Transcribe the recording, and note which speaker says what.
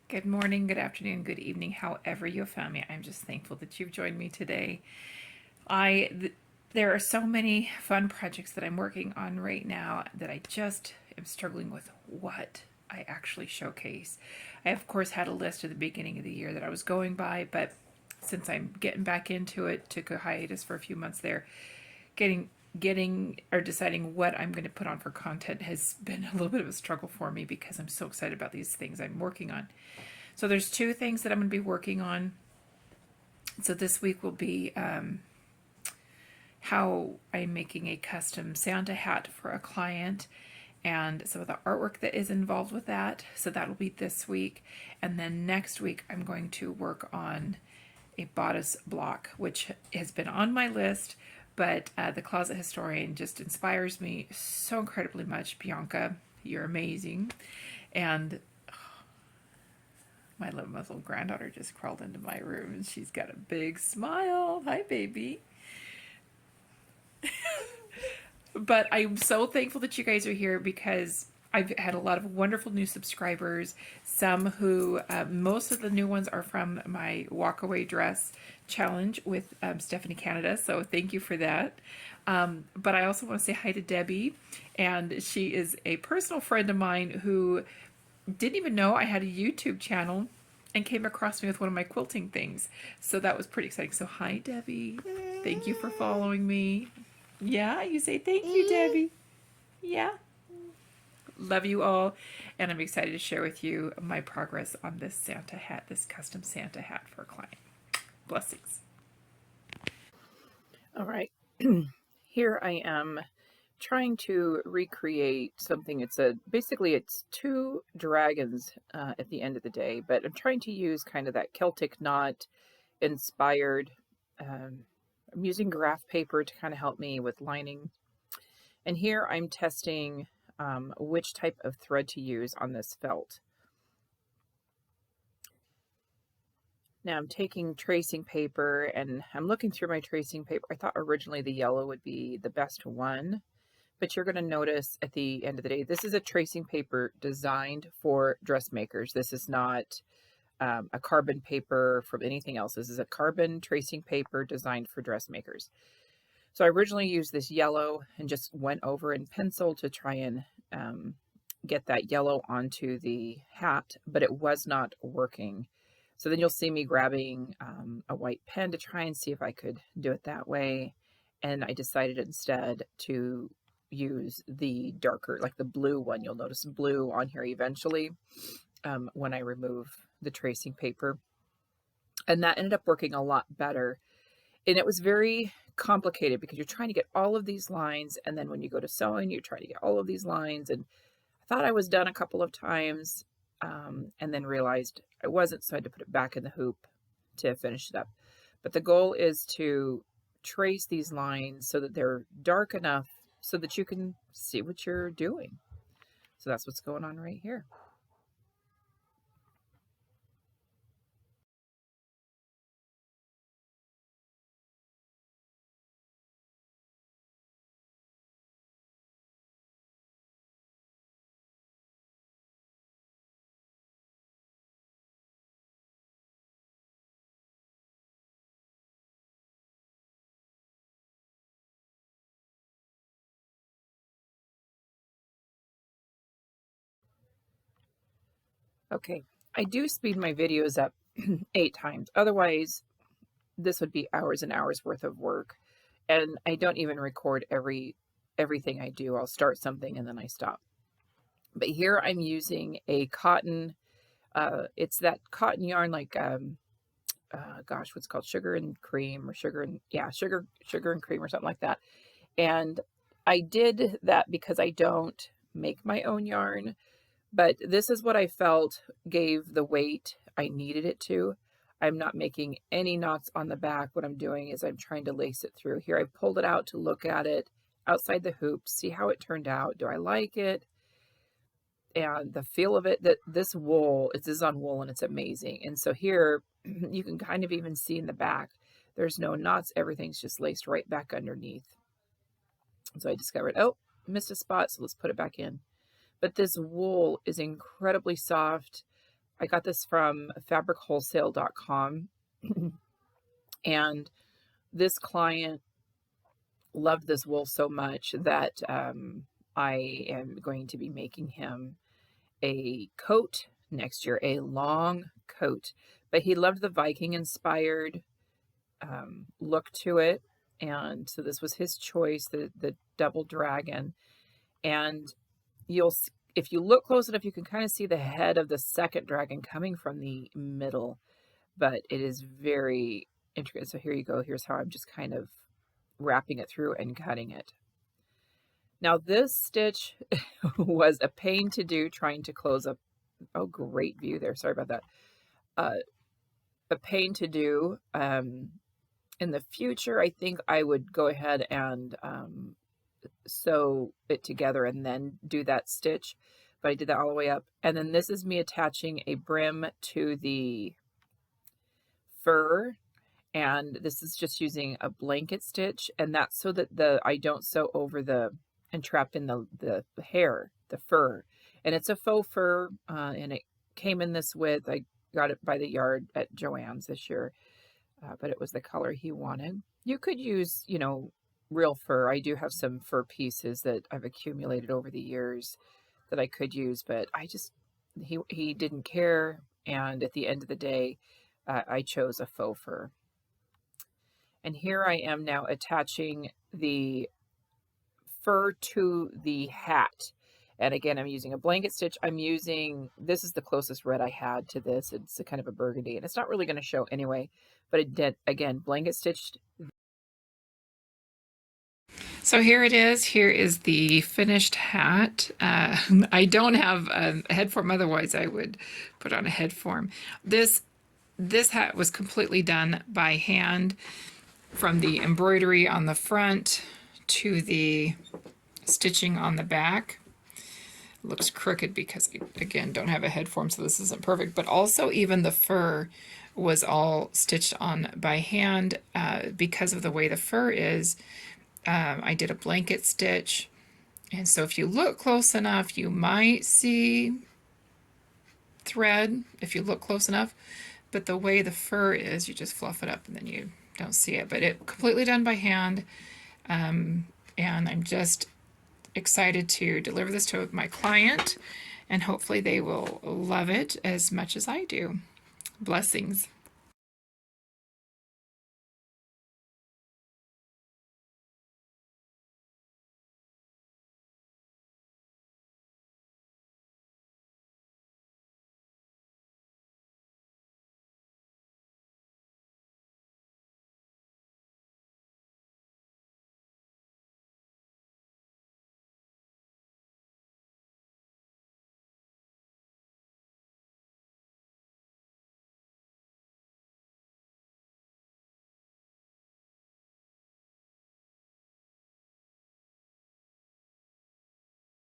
Speaker 1: Good morning, good afternoon, good evening, however you have found me. I'm just thankful that you've joined me today. There are so many fun projects that I'm working on right now that I just am struggling with what I actually showcase. I of course had a list at the beginning of the year that I was going by, but since I'm getting back into it, took a hiatus for a few months there, getting or deciding what I'm going to put on for content has been a little bit of a struggle for me because I'm so excited about these things I'm working on. So there's two things that I'm going to be working on. So this week will be how I'm making a custom Santa hat for a client and some of the artwork that is involved with that. So that'll be this week. And then next week, I'm going to work on a bodice block, which has been on my list, but the Closet Historian just inspires me so incredibly much. Bianca, you're amazing. And my little granddaughter just crawled into my room and she's got a big smile. Hi, baby. But I'm so thankful that you guys are here because I've had a lot of wonderful new subscribers. Some who, most of the new ones are from my walkaway dress challenge with Stephanie Canada. So thank you for that. But I also want to say hi to Debbie. And she is a personal friend of mine who didn't even know I had a YouTube channel and came across me with one of my quilting things. So that was pretty exciting. So hi, Debbie. Thank you for following me. Yeah, you say thank you, Debbie. Yeah. Love you all. And I'm excited to share with you my progress on this Santa hat, this custom Santa hat for a client. Blessings. All right. Here I am trying to recreate something. Basically it's two dragons at the end of the day, but I'm trying to use kind of that Celtic knot inspired. I'm using graph paper to kind of help me with lining. And here I'm testing which type of thread to use on this felt. Now I'm taking tracing paper and I'm looking through my tracing paper. I thought originally the yellow would be the best one, but you're going to notice at the end of the day, this is a tracing paper designed for dressmakers. This is not a carbon paper from anything else. This is a carbon tracing paper designed for dressmakers. So I originally used this yellow and just went over in pencil to try and get that yellow onto the hat, but it was not working. So then you'll see me grabbing a white pen to try and see if I could do it that way. And I decided instead to use the darker, like the blue one. You'll notice blue on here eventually when I remove the tracing paper. And that ended up working a lot better. And it was very complicated because you're trying to get all of these lines. And then when you go to sewing, you're trying to get all of these lines. And I thought I was done a couple of times and then realized I wasn't. So I had to put it back in the hoop to finish it up. But the goal is to trace these lines so that they're dark enough so that you can see what you're doing. So that's what's going on right here. Okay, I do speed my videos up 8 times. Otherwise, this would be hours and hours worth of work. And I don't even record everything I do. I'll start something and then I stop. But here I'm using a cotton, it's that cotton yarn like, gosh, what's it called? Sugar and cream or sugar and, yeah, sugar and cream or something like that. And I did that because I don't make my own yarn. But this is what I felt gave the weight I needed it to. I'm not making any knots on the back. What I'm doing is I'm trying to lace it through. Here I pulled it out to look at it outside the hoop, see how it turned out. Do I like it? And the feel of it, that this wool, this is on wool and it's amazing. And so here you can kind of even see in the back, there's no knots. Everything's just laced right back underneath. So I discovered, oh, missed a spot. So let's put it back in. But this wool is incredibly soft. I got this from fabrichwholesale.com. And this client loved this wool so much that I am going to be making him a coat next year, a long coat. But he loved the Viking inspired look to it. And so this was his choice, the double dragon. And if you look close enough, you can kind of see the head of the second dragon coming from the middle, but it is very intricate. So here you go. Here's how I'm just kind of wrapping it through and cutting it. Now this stitch was a pain to do, trying to close up. Oh, great view there. Sorry about that. A pain to do. In the future, I think I would go ahead and sew it together and then do that stitch, but I did that all the way up. And then this is me attaching a brim to the fur, and this is just using a blanket stitch, and that's so that I don't sew over and trap in the hair, the fur. And it's a faux fur, and it came in this width. I got it by the yard at Joann's this year, but it was the color he wanted. You could use, real fur. I do have some fur pieces that I've accumulated over the years that I could use, but he didn't care, and at the end of the day, I chose a faux fur. And here I am now attaching the fur to the hat. And again, I'm using a blanket stitch. This is the closest red I had to this. It's a kind of a burgundy, and it's not really going to show anyway, but it did, again, blanket stitched. So here it is. Here is the finished hat. I don't have a head form, otherwise I would put on a head form. This hat was completely done by hand, from the embroidery on the front to the stitching on the back. It looks crooked because I, again, don't have a head form, so this isn't perfect, but also even the fur was all stitched on by hand because of the way the fur is. I did a blanket stitch, and so if you look close enough, you might see thread if you look close enough, but the way the fur is, you just fluff it up and then you don't see it. But it completely done by hand, and I'm just excited to deliver this to my client, and hopefully they will love it as much as I do. Blessings.